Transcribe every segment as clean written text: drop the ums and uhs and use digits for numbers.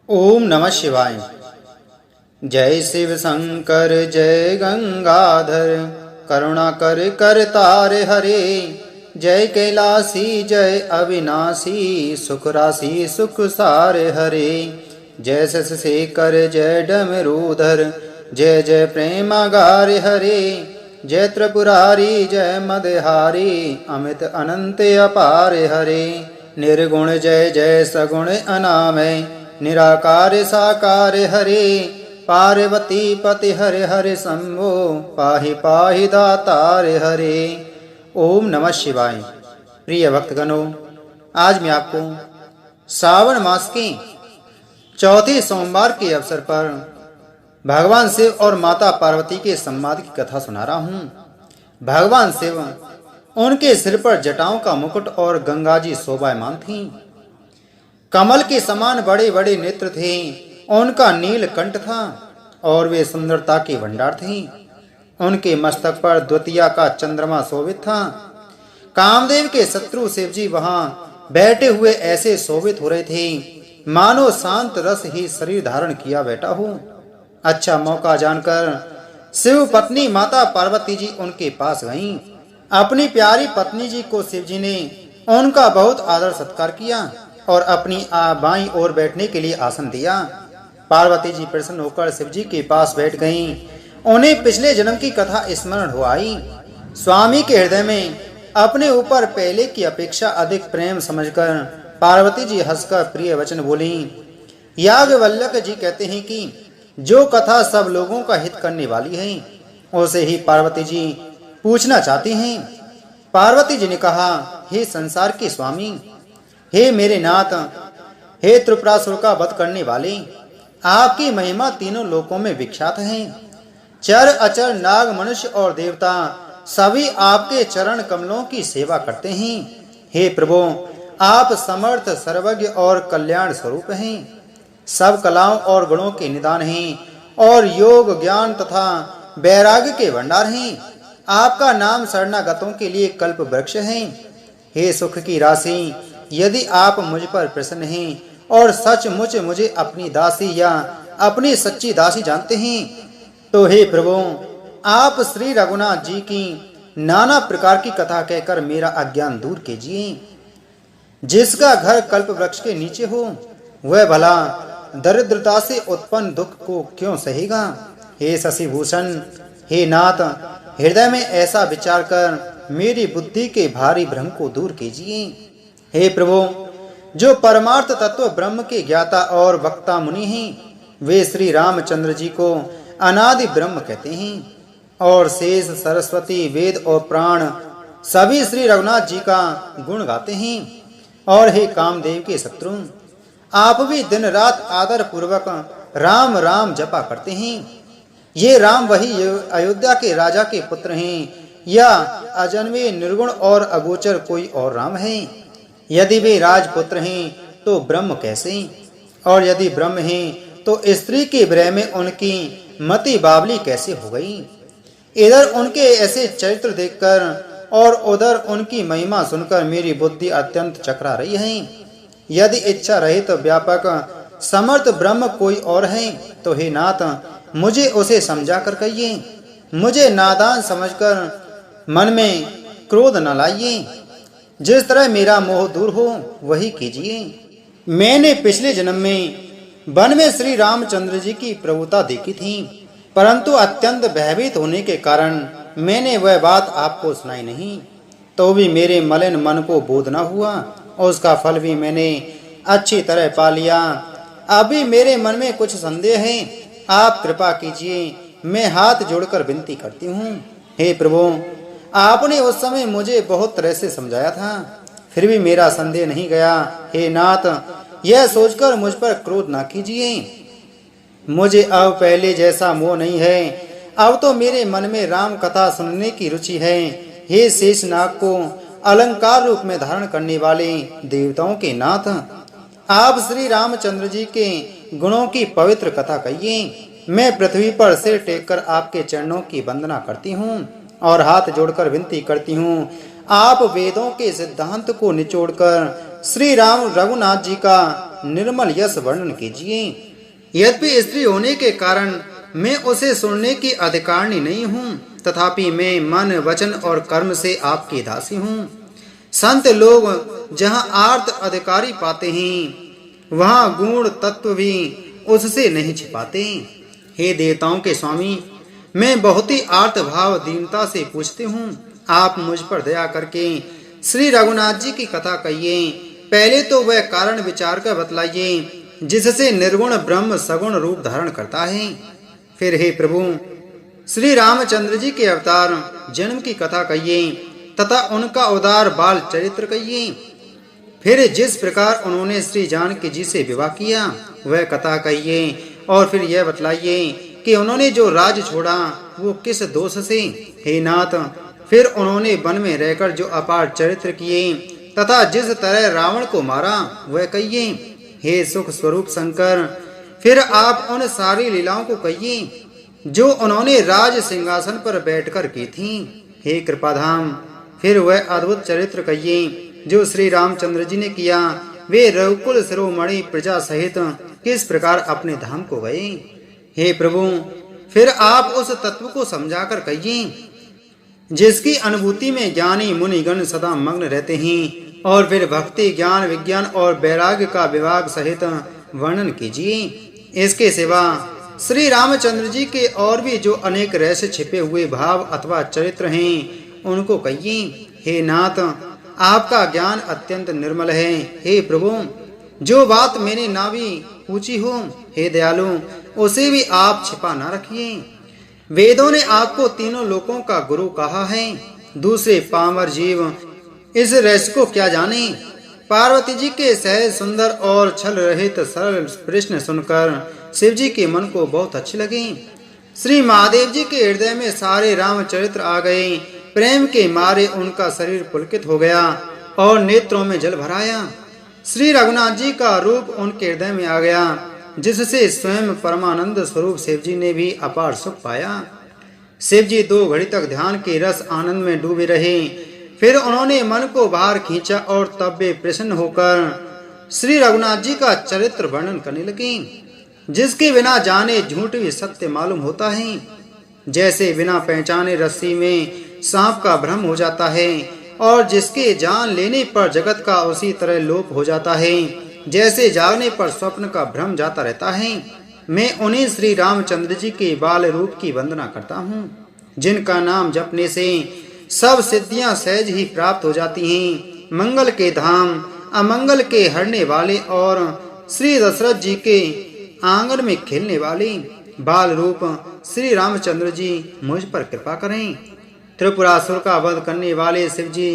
ओम नमः शिवाय। जय शिव शंकर जय गंगाधर, करुणा कर कर तारे हरे। जय कैलासी जय अविनाशी, सुख राशि सुख सारे हरे। जय शश शेखर जय डमरूधर, जय जय प्रेमागारे हरे। जय त्रिपुरारी जय मदहारी, अमित अनंत अपारे हरे। निर्गुण जय जय सगुण अनामय, निराकार साकार हरे। पार्वती पति हरे हरे शंभो, पाहि पाहि दातार हरे। ओम नमः शिवाय। प्रिय भक्तगणों, आज मैं आपको श्रावण मास के चौथे सोमवार के अवसर पर भगवान शिव और माता पार्वती के संवाद की कथा सुना रहा हूँ। भगवान शिव, उनके सिर पर जटाओं का मुकुट और गंगा जी शोभायमान थीं। कमल के समान बड़े बड़े नेत्र थे, उनका नील कंठ था और वे सुंदरता के भंडार थे। उनके मस्तक पर द्वितीया का चंद्रमा शोभित था। कामदेव के शत्रु शिवजी वहां बैठे हुए ऐसे शोभित हो रहे थे मानो शांत रस ही शरीर धारण किया बैठा हो। अच्छा मौका जानकर शिव पत्नी माता पार्वती जी उनके पास गईं। अपनी प्यारी पत्नी जी को शिवजी ने उनका बहुत आदर सत्कार किया और अपनी बाईं ओर बैठने के लिए आसन दिया। पार्वती जी प्रसन्न होकर शिवजी के पास बैठ गईं। उन्हें पिछले जन्म की कथा स्मरण हो आई। स्वामी के हृदय में अपने ऊपर पहले की अपेक्षा अधिक प्रेम समझकर पार्वती जी हंसकर प्रिय वचन बोली। याज्ञवल्क्य जी कहते हैं कि जो कथा सब लोगों का हित करने वाली है, उसे ही पार्वती जी पूछना चाहती हैं। पार्वती जी ने कहा, हे संसार के स्वामी, हे मेरे नाथ, हे त्रिपुरासुर का वध करने वाले, आपकी महिमा तीनों लोकों में विख्यात है। चर अचर नाग मनुष्य और देवता सभी आपके चरण कमलों की सेवा करते हैं। हे प्रभु, आप समर्थ सर्वज्ञ और कल्याण स्वरूप हैं। सब कलाओं और गुणों के निदान हैं और योग ज्ञान तथा वैराग्य के भंडार हैं। आपका नाम शरणागतों के लिए कल्प वृक्ष है। हे सुख की राशि, यदि आप मुझ पर प्रसन्न हैं और सचमुच मुझे अपनी दासी या अपनी सच्ची दासी जानते हैं, तो हे प्रभु, आप श्री रघुनाथ जी की नाना प्रकार की कथा कहकर मेरा अज्ञान दूर कीजिए। जिसका घर कल्प वृक्ष के नीचे हो, वह भला दरिद्रता से उत्पन्न दुख को क्यों सहेगा। हे शशिभूषण, हे नाथ, हृदय में ऐसा विचार कर मेरी बुद्धि के भारी भ्रम को दूर कीजिए। हे प्रभु, जो परमार्थ तत्व ब्रह्म के ज्ञाता और वक्ता मुनि हैं, वे श्री रामचंद्र जी को अनादि ब्रह्म कहते हैं और शेष सरस्वती वेद और प्राण सभी श्री रघुनाथ जी का गुण गाते हैं। और हे कामदेव के शत्रु, आप भी दिन रात आदर पूर्वक राम राम जपा करते हैं। ये राम वही अयोध्या के राजा के पुत्र हैं या अजन्मे निर्गुण और अगोचर कोई और राम है। यदि वे राजपुत्र हैं तो ब्रह्म कैसे, और यदि ब्रह्म हैं तो स्त्री के विरह में उनकी मति बावली कैसे हो गई। इधर उनके ऐसे चरित्र देखकर और उधर उनकी महिमा सुनकर मेरी बुद्धि अत्यंत चकरा रही है। यदि इच्छा रहे तो व्यापक समर्थ ब्रह्म कोई और है, तो हे नाथ, मुझे उसे समझा कर कहिए। मुझे नादान समझकर मन में क्रोध न लाइए। जिस तरह मेरा मोह दूर हो वही कीजिए। मैंने पिछले जन्म में वन में श्री रामचंद्र जी की प्रभुता देखी थी, परंतु अत्यंत भयभीत होने के कारण मैंने वह बात आपको सुनाई नहीं। तो भी मेरे मलिन मन को बोध न हुआ और उसका फल भी मैंने अच्छी तरह पा लिया। अभी मेरे मन में कुछ संदेह है, आप कृपा कीजिए। मैं हाथ जोड़कर विनती करती हूँ। हे प्रभु, आपने उस समय मुझे बहुत तरह से समझाया था, फिर भी मेरा संदेह नहीं गया। हे नाथ, यह सोचकर मुझ पर क्रोध ना कीजिए। मुझे अब पहले जैसा मोह नहीं है। अब तो मेरे मन में राम कथा सुनने की रुचि है। हे शेषनाग को अलंकार रूप में धारण करने वाले देवताओं के नाथ, आप श्री रामचंद्र जी के गुणों की पवित्र कथा कहिए। मैं पृथ्वी पर सिर टेककर आपके चरणों की वंदना करती हूँ और हाथ जोड़कर विनती करती हूँ। आप वेदों के सिद्धांत को निचोड़कर श्री राम रघुनाथ जी का निर्मल यश वर्णन कीजिए। यद्यपि स्त्री होने के कारण मैं उसे सुनने की अधिकारिणी नहीं हूँ, तथापि मैं मन वचन और कर्म से आपकी दासी हूँ। संत लोग जहाँ आर्त अधिकारी पाते हैं, वहाँ गुण तत्व भी उससे नहीं छिपाते। हे देवताओं के स्वामी, मैं बहुत ही आर्त भाव दीनता से पूछती हूँ, आप मुझ पर दया करके श्री रघुनाथ जी की कथा कहिए। पहले तो वह कारण विचार कर बतलाइए जिससे निर्गुण ब्रह्म सगुण रूप धारण करता है। फिर हे प्रभु, श्री रामचंद्र जी के अवतार जन्म की कथा कहिए तथा उनका उदार बाल चरित्र कहिए। फिर जिस प्रकार उन्होंने श्री जानकी जी से विवाह किया वह कथा कहिए, और फिर यह बतलाइए कि उन्होंने जो राज छोड़ा वो किस दोष से। हे नाथ, फिर उन्होंने वन में रहकर जो अपार चरित्र किए तथा जिस तरह रावण को मारा वह कहिए। हे सुख स्वरूप शंकर, फिर आप उन सारी लीलाओं को कहिए जो उन्होंने राज सिंहासन पर बैठकर की थी। हे कृपाधाम, फिर वह अद्भुत चरित्र कहिए जो श्री रामचंद्र जी ने किया। वे रघुकुल शिरोमणि प्रजा सहित किस प्रकार अपने धाम को गए। हे प्रभु, फिर आप उस तत्व को समझाकर कहिए जिसकी अनुभूति में ज्ञानी मुनिगण सदा मग्न रहते हैं, और फिर भक्ति ज्ञान विज्ञान और वैराग्य का विभाग सहित वर्णन कीजिए। इसके सिवा श्री रामचंद्र जी के और भी जो अनेक रहस्य छिपे हुए भाव अथवा चरित्र हैं उनको कहिए। हे नाथ, आपका ज्ञान अत्यंत निर्मल है। हे प्रभु, जो बात मैंने ना भी पूछी हो, हे दयालु, उसे भी आप छिपा ना रखिए। वेदों ने आपको तीनों लोकों का गुरु कहा है, दूसरे पामर जीव इस रहस्य को क्या जाने। पार्वती जी के सहज सुंदर और छल रहित सरल प्रश्न सुनकर शिव जी के मन को बहुत अच्छे लगे। श्री महादेव जी के हृदय में सारे रामचरित्र आ गए। प्रेम के मारे उनका शरीर पुलकित हो गया और नेत्रों में जल भराया। श्री रघुनाथ जी का रूप उनके हृदय में आ गया, जिससे स्वयं परमानंद स्वरूप शिव जी ने भी अपार सुख पाया। शिव जी 2 घड़ी तक ध्यान के रस आनंद में डूबे रहे। फिर उन्होंने मन को बाहर खींचा और तब वे प्रसन्न होकर श्री रघुनाथ जी का चरित्र वर्णन करने लगे, जिसके बिना जाने झूठ भी सत्य मालूम होता है। जैसे बिना पहचाने रस्सी में सांप का भ्रम हो जाता है, और जिसके जान लेने पर जगत का उसी तरह लोप हो जाता है, जैसे जागने पर स्वप्न का भ्रम जाता रहता है। मैं उन्हीं श्री रामचंद्र जी के बाल रूप की वंदना करता हूँ, जिनका नाम जपने से सब सिद्धियां सहज ही प्राप्त हो जाती हैं। मंगल के धाम, अमंगल के हरने वाले और श्री दशरथ जी के आंगन में खेलने वाले बाल रूप श्री रामचंद्र जी मुझ पर कृपा करें। त्रिपुरासुर का वध करने वाले शिव जी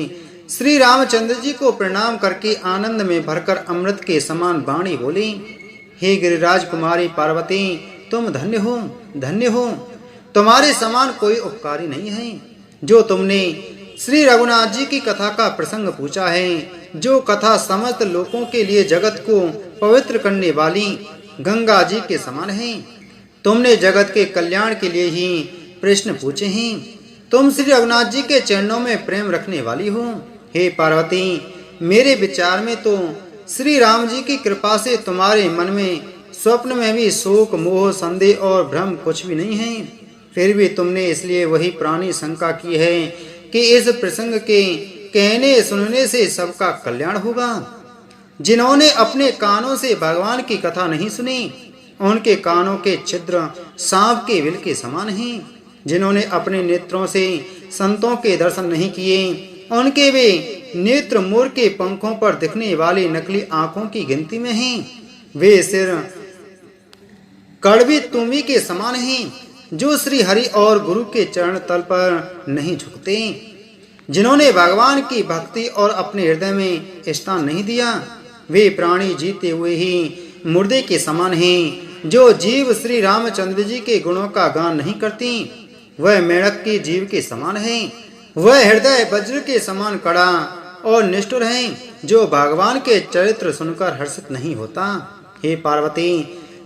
श्री रामचंद्र जी को प्रणाम करके आनंद में भरकर अमृत के समान वाणी बोले, हे गिरिराज कुमारी पार्वती, तुम धन्य हो, धन्य हो। तुम्हारे समान कोई उपकारी नहीं है। जो तुमने श्री रघुनाथ जी की कथा का प्रसंग पूछा है, जो कथा समस्त लोगों के लिए जगत को पवित्र करने वाली गंगा जी के समान है। तुमने जगत के कल्याण के लिए ही प्रश्न पूछे हैं। तुम श्री रघुनाथ जी के चरणों में प्रेम रखने वाली हो। हे पार्वती, मेरे विचार में तो श्री राम जी की कृपा से तुम्हारे मन में स्वप्न में भी शोक मोह संदेह और भ्रम कुछ भी नहीं है। फिर भी तुमने इसलिए वही प्राणी शंका की है कि इस प्रसंग के कहने सुनने से सबका कल्याण होगा। जिन्होंने अपने कानों से भगवान की कथा नहीं सुनी, उनके कानों के छिद्र सांप के विल के समान हैं। जिन्होंने अपने नेत्रों से संतों के दर्शन नहीं किए, उनके वे नेत्र मोर के पंखों पर दिखने वाली नकली आंखों की गिनती में हैं। वे सिर कड़वी तुमी के समान हैं, जो श्री हरि और गुरु के चरण तल पर नहीं झुकते। जिन्होंने भगवान की भक्ति और अपने हृदय में स्थान नहीं दिया, वे प्राणी जीते हुए ही मुर्दे के समान हैं। जो जीव श्री रामचंद्र जी के गुणों का गान नहीं करती, वह मेढक की जीव के समान है। वह हृदय वज्र के समान कड़ा और निष्ठुर है, जो भगवान के चरित्र सुनकर हर्षित नहीं होता। हे पार्वती,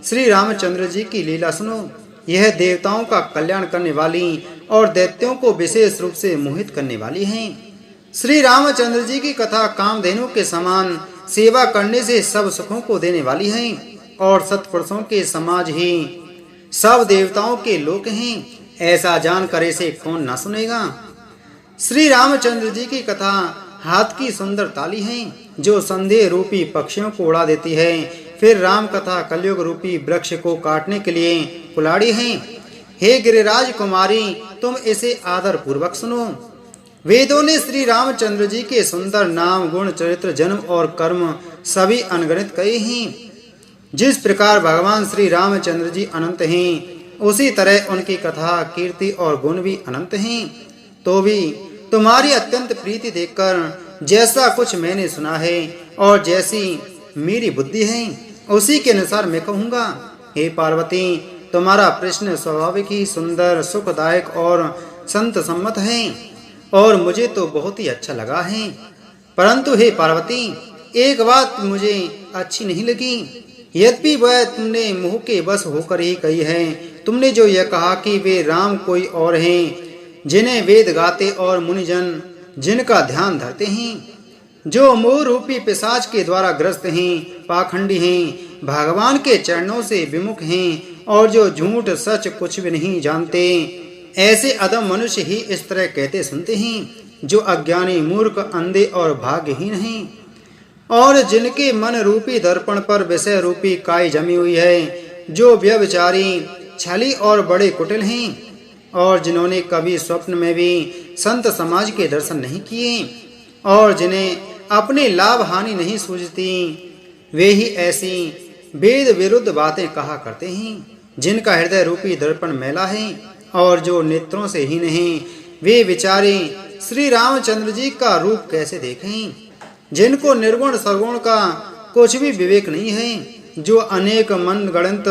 श्री रामचंद्र जी की लीला सुनो। यह देवताओं का कल्याण करने वाली और दैत्यों को विशेष रूप से मोहित करने वाली है। श्री रामचंद्र जी की कथा कामधेनु के समान सेवा करने से सब सुखों को देने वाली हैं और सत्पुरुषों के समाज ही सब देवताओं के लोक हैं। ऐसा जानकर इसे कौन न सुनेगा। श्री रामचंद्र जी की कथा हाथ की सुंदर ताली है जो संदेह रूपी पक्षियों को उड़ा देती है। फिर राम कथा कलयुग रूपी वृक्ष को काटने के लिए कुलाड़ी है। हे गिरिराज कुमारी, तुम इसे आदर पूर्वक सुनो। वेदों ने श्री रामचंद्र जी के सुंदर नाम, गुण, चरित्र, जन्म और कर्म सभी अनगिनत कहे हैं। जिस प्रकार भगवान श्री रामचंद्र जी अनंत हैं, उसी तरह उनकी कथा, कीर्ति और गुण भी अनंत हैं। तो भी तुम्हारी अत्यंत प्रीति देखकर जैसा कुछ मैंने सुना है और जैसी मेरी बुद्धि है, उसी के अनुसार मैं कहूँगा। हे पार्वती, तुम्हारा प्रश्न स्वाभाविक ही सुंदर, सुखदायक और संत सम्मत है और मुझे तो बहुत ही अच्छा लगा है। परंतु हे पार्वती, एक बात मुझे अच्छी नहीं लगी। यद्यपि वह तुमने मुंह के बस होकर ही कही है। तुमने जो यह कहा कि वे राम कोई और हैं, जिन्हें वेद गाते और मुनिजन जिनका ध्यान धरते हैं, जो मोह रूपी पिशाच के द्वारा ग्रस्त हैं, पाखंडी हैं, भगवान के चरणों से विमुख हैं और जो झूठ सच कुछ भी नहीं जानते, ऐसे अधम मनुष्य ही इस तरह कहते सुनते हैं, जो अज्ञानी, मूर्ख, अंधे और भाग्यहीन हैं और जिनके मन रूपी दर्पण पर विषय रूपी काई जमी हुई है, जो व्यभिचारी, छली और बड़े कुटिल हैं और जिन्होंने कभी स्वप्न में भी संत समाज के दर्शन नहीं किए और जिन्हें अपनी लाभ हानि नहीं सूझती, वे ही ऐसी वेद विरुद्ध बातें कहा करते हैं। जिनका हृदय रूपी दर्पण मैला है और जो नेत्रों से हीन हैं, वे विचारे श्री रामचंद्र जी का रूप कैसे देखें। जिनको निर्गुण सगुण का कुछ भी विवेक नहीं है, जो अनेक मनगढ़ंत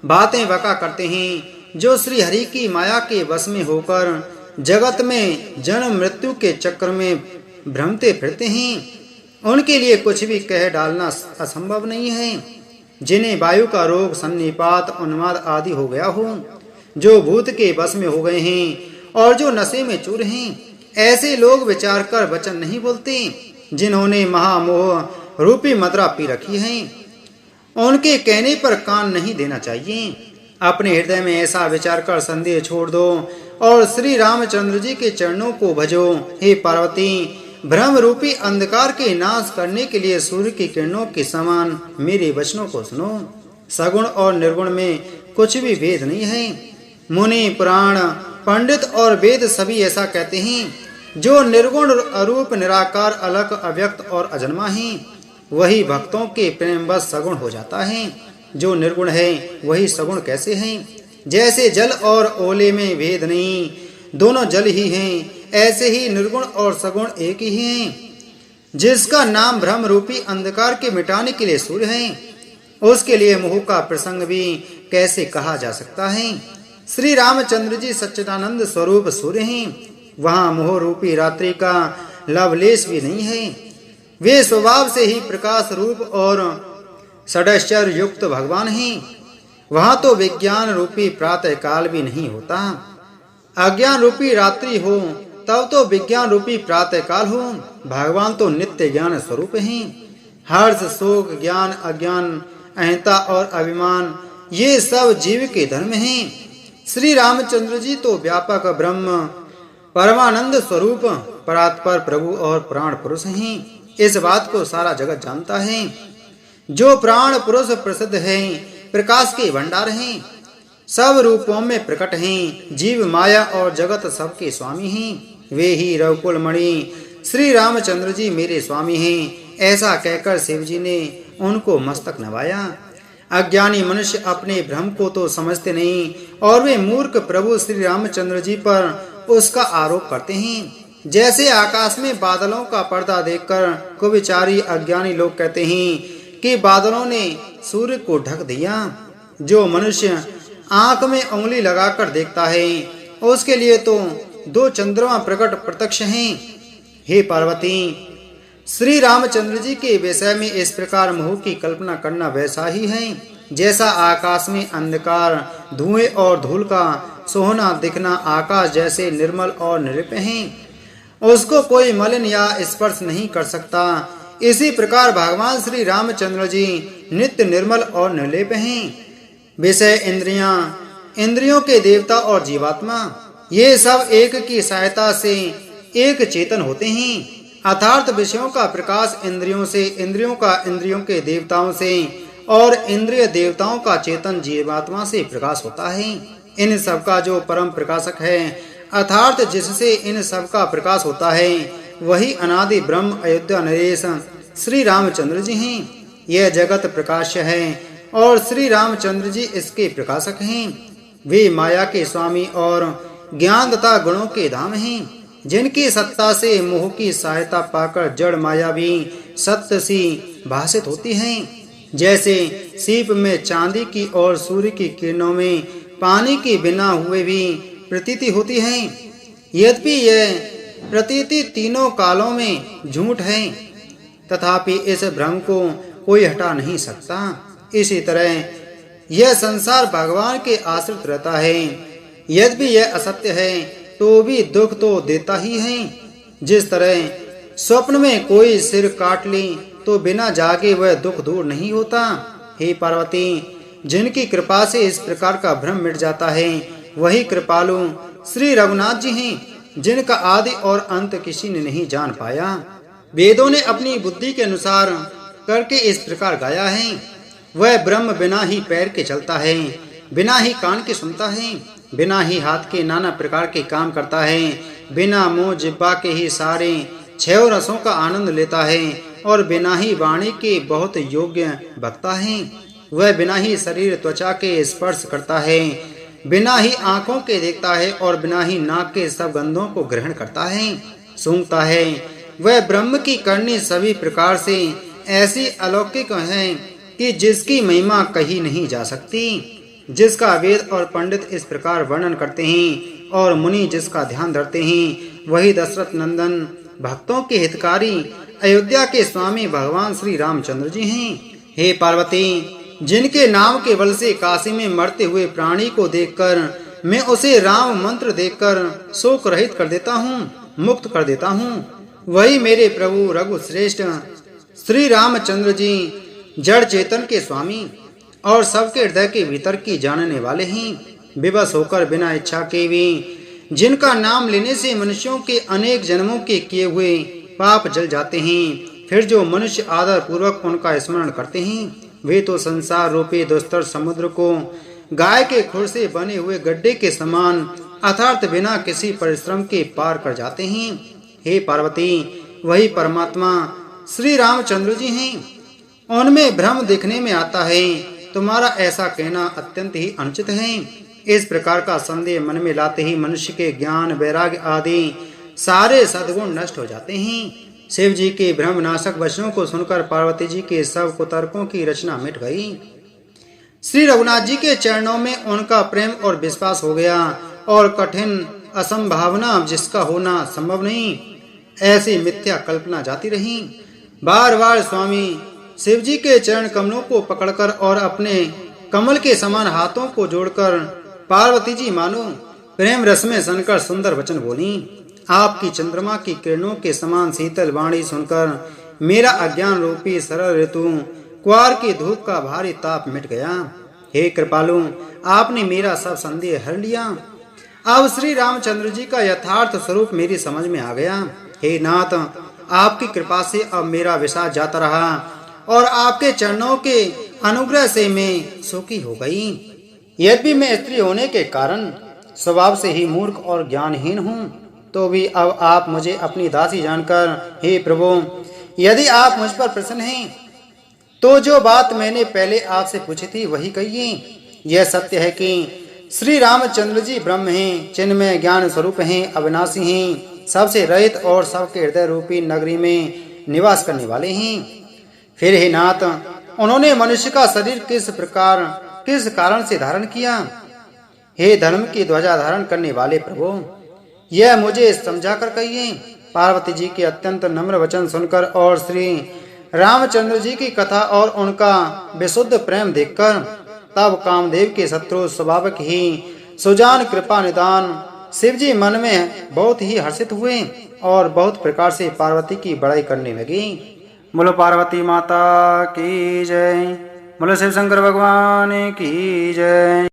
बातें बका करते हैं, जो श्री हरि की माया के वश में होकर जगत में जन्म मृत्यु के चक्र में भ्रमते फिरते हैं, उनके लिए कुछ भी कह डालना असंभव नहीं है। जिन्हें वायु का रोग, सन्निपात, उन्माद आदि हो गया हो, जो भूत के वश में हो गए हैं और जो नशे में चूर हैं, ऐसे लोग विचार कर वचन नहीं बोलते। जिन्होंने महामोह रूपी मदरा पी रखी है, उनके कहने पर कान नहीं देना चाहिए। अपने हृदय में ऐसा विचार कर संदेह छोड़ दो और श्री रामचंद्र जी के चरणों को भजो। हे पार्वती, भ्रम रूपी अंधकार के नाश करने के लिए सूर्य की किरणों के समान मेरे वचनों को सुनो। सगुण और निर्गुण में कुछ भी भेद नहीं है। मुनि, पुराण, पंडित और वेद सभी ऐसा कहते हैं। जो निर्गुण, अरूप, निराकार, अलग, अव्यक्त और अजन्मा है, वही भक्तों के प्रेमवश सगुण हो जाता है। जो निर्गुण है वही सगुण कैसे हैं? जैसे जल और ओले में भेद नहीं, दोनों जल ही हैं, ऐसे ही निर्गुण और सगुण एक ही हैं। जिसका नाम भ्रम रूपी अंधकार के मिटाने के लिए सूर्य है, उसके लिए मोह का प्रसंग भी कैसे कहा जा सकता है। श्री रामचंद्र जी सच्चिदानंद स्वरूप सूर्य हैं, वहाँ मोह रूपी रात्रि का लवलेश भी नहीं है। वे स्वभाव से ही प्रकाश रूप और षडैश्चर्य युक्त भगवान हैं। वहाँ तो विज्ञान रूपी प्रातः काल भी नहीं होता। अज्ञान रूपी रात्रि हो तब तो विज्ञान रूपी प्रातः काल हो। भगवान तो नित्य ज्ञान स्वरूप हैं। हर्ष, शोक, ज्ञान, अज्ञान, अहंता और अभिमान, ये सब जीव के धर्म हैं। श्री रामचंद्र जी तो व्यापक ब्रह्म, परमानंद स्वरूप, परात्पर प्रभु और प्राण पुरुष हैं। इस बात को सारा जगत जानता है। जो प्राण पुरुष प्रसिद्ध हैं, प्रकाश के भंडार हैं, सब रूपों में प्रकट हैं, जीव, माया और जगत सबके स्वामी हैं। वे ही रघुकुल मणि श्री रामचंद्र जी मेरे स्वामी हैं। ऐसा कहकर शिव जी ने उनको मस्तक नवाया। अज्ञानी मनुष्य अपने भ्रम को तो समझते नहीं और वे मूर्ख प्रभु श्री रामचंद्र जी पर उसका आरोप करते हैं। जैसे आकाश में बादलों का पर्दा देखकर कुविचारी अज्ञानी लोग कहते हैं कि बादलों ने सूर्य को ढक दिया। जो मनुष्य आंख में उंगली लगाकर देखता है, उसके लिए तो दो चंद्रमा प्रकट प्रत्यक्ष हैं। हे पार्वती, श्री रामचंद्र जी के विषय में इस प्रकार मोह की कल्पना करना वैसा ही है जैसा आकाश में अंधकार, धुएं और धूल का सोहना दिखना आकाश जैसे निर्मल और निर्लिप्त है। उसको कोई मलिन या स्पर्श नहीं कर सकता। इसी प्रकार भगवान श्री रामचंद्र जी नित्य निर्मल और निर्लेप हैं। विषय इंद्रियां, इंद्रियों के देवता और जीवात्मा, ये सब एक की सहायता से एक चेतन होते हैं। अर्थात विषयों का प्रकाश इंद्रियों से, इंद्रियों का इंद्रियों के देवताओं से और इंद्रिय देवताओं का चेतन जीवात्मा से प्रकाश होता है। इन सब का जो परम प्रकाशक है, अर्थात जिससे इन सब का प्रकाश होता है, वही अनादि ब्रह्म अयोध्या नरेश श्री रामचंद्र जी हैं। यह जगत प्रकाश्य है और श्री रामचंद्र जी इसके प्रकाशक हैं। वे माया के स्वामी और ज्ञान तथा गुणों के धाम हैं, जिनकी सत्ता से मोह की सहायता पाकर जड़ माया भी सत्य सी भाषित होती है। जैसे सीप में चांदी की और सूर्य की किरणों में पानी के बिना हुए भी प्रतीति होती है। यद्यपि यह प्रतीति तीनों कालों में झूठ है, तथापि इस भ्रम को कोई हटा नहीं सकता। इसी तरह यह संसार भगवान के आश्रित रहता है। यद्यपि यह असत्य है तो भी दुख तो देता ही है। जिस तरह स्वप्न में कोई सिर काट ले तो बिना जागे वह दुख दूर नहीं होता। हे पार्वती, जिनकी कृपा से इस प्रकार का भ्रम मिट जाता है, वही कृपालु श्री रघुनाथ जी हैं, जिनका आदि और अंत किसी ने नहीं जान पाया। वेदों ने अपनी बुद्धि के अनुसार करके इस प्रकार गाया है। वह ब्रह्म बिना ही पैर के चलता है, बिना ही कान के सुनता है, बिना ही हाथ के नाना प्रकार के काम करता है, बिना मुंह जिह्वा के ही सारे छह रसों का आनंद लेता है और बिना ही वाणी के बहुत योग्य बकता है। वह बिना ही शरीर त्वचा के स्पर्श करता है, बिना ही आंखों के देखता है और बिना ही नाक के सब गंधों को ग्रहण करता है, सूंघता है। वह ब्रह्म की करनी सभी प्रकार से ऐसी अलौकिक है कि जिसकी महिमा कही नहीं जा सकती, जिसका वेद और पंडित इस प्रकार वर्णन करते हैं और मुनि जिसका ध्यान धरते हैं, वही दशरथ नंदन भक्तों के हितकारी अयोध्या के स्वामी भगवान श्री रामचंद्र जी हैं। हे पार्वती, जिनके नाम के बल से काशी में मरते हुए प्राणी को देखकर मैं उसे राम मंत्र देकर शोक रहित कर देता हूँ, मुक्त कर देता हूँ, वही मेरे प्रभु रघु श्रेष्ठ श्री रामचंद्र जी जड़ चेतन के स्वामी और सबके हृदय के भीतर की जानने वाले हैं। विवश होकर बिना इच्छा के भी जिनका नाम लेने से मनुष्यों के अनेक जन्मों के किए हुए पाप जल जाते हैं, फिर जो मनुष्य आदर पूर्वक उनका स्मरण करते हैं, वे तो संसार रूपी दुस्तर समुद्र को गाय के खुर से बने हुए गड्ढे के समान अर्थात बिना किसी परिश्रम के पार कर जाते हैं। हे पार्वती, वही परमात्मा श्री रामचंद्र जी हैं। उनमें भ्रम दिखने में आता है। तुम्हारा ऐसा कहना अत्यंत ही अनुचित है। इस प्रकार का संदेह मन में लाते ही मनुष्य के ज्ञान, वैराग्य आदि सारे सद्गुण नष्ट हो जाते हैं। शिव जी के भ्रमनाशक वचनों को सुनकर पार्वती जी के सब कुतर्कों की रचना मिट गई। श्री रघुनाथ जी के चरणों में उनका प्रेम और विश्वास हो गया और कठिन असंभावना जिसका होना संभव नहीं, ऐसी मिथ्या कल्पना जाती रही। बार बार स्वामी शिव जी के चरण कमलों को पकड़कर और अपने कमल के समान हाथों को जोड़कर पार्वती जी मानो प्रेम रस में सनकर सुंदर वचन बोली। आपकी चंद्रमा की किरणों के समान शीतल वाणी सुनकर मेरा अज्ञान रूपी सरल ऋतु क्वार की धूप का भारी ताप मिट गया। हे कृपालु, आपने मेरा सब संदेह हर लिया। अब श्री रामचंद्र जी का यथार्थ स्वरूप मेरी समझ में आ गया। हे नाथ, आपकी कृपा से अब मेरा विषाद जाता रहा और आपके चरणों के अनुग्रह से मैं सुखी हो गई। यद्यपि मैं स्त्री होने के कारण स्वभाव से ही मूर्ख और ज्ञानहीन हूँ, तो भी अब आप मुझे अपनी दासी जानकर, हे प्रभु, यदि आप मुझ पर प्रसन्न हैं तो जो बात मैंने पहले आपसे पूछी थी वही कहिए। यह सत्य है कि श्री रामचंद्र जी ब्रह्म हैं, चिन्मय ज्ञान स्वरूप हैं, अविनाशी हैं, सबसे रहित और सबके हृदय रूपी नगरी में निवास करने वाले हैं। फिर हे नाथ, उन्होंने मनुष्य का शरीर किस कारण से धारण किया? हे धर्म की ध्वजा धारण करने वाले प्रभु, यह मुझे समझा कर कहिए। पार्वती जी के अत्यंत नम्र वचन सुनकर और श्री रामचंद्र जी की कथा और उनका विशुद्ध प्रेम देखकर तब कामदेव के शत्रु स्वाभाविक ही सुजान कृपा निदान शिव जी मन में बहुत ही हर्षित हुए और बहुत प्रकार से पार्वती की बड़ाई करने लगी। बोलो पार्वती माता की जय। बोलो शिव शंकर भगवान की जय।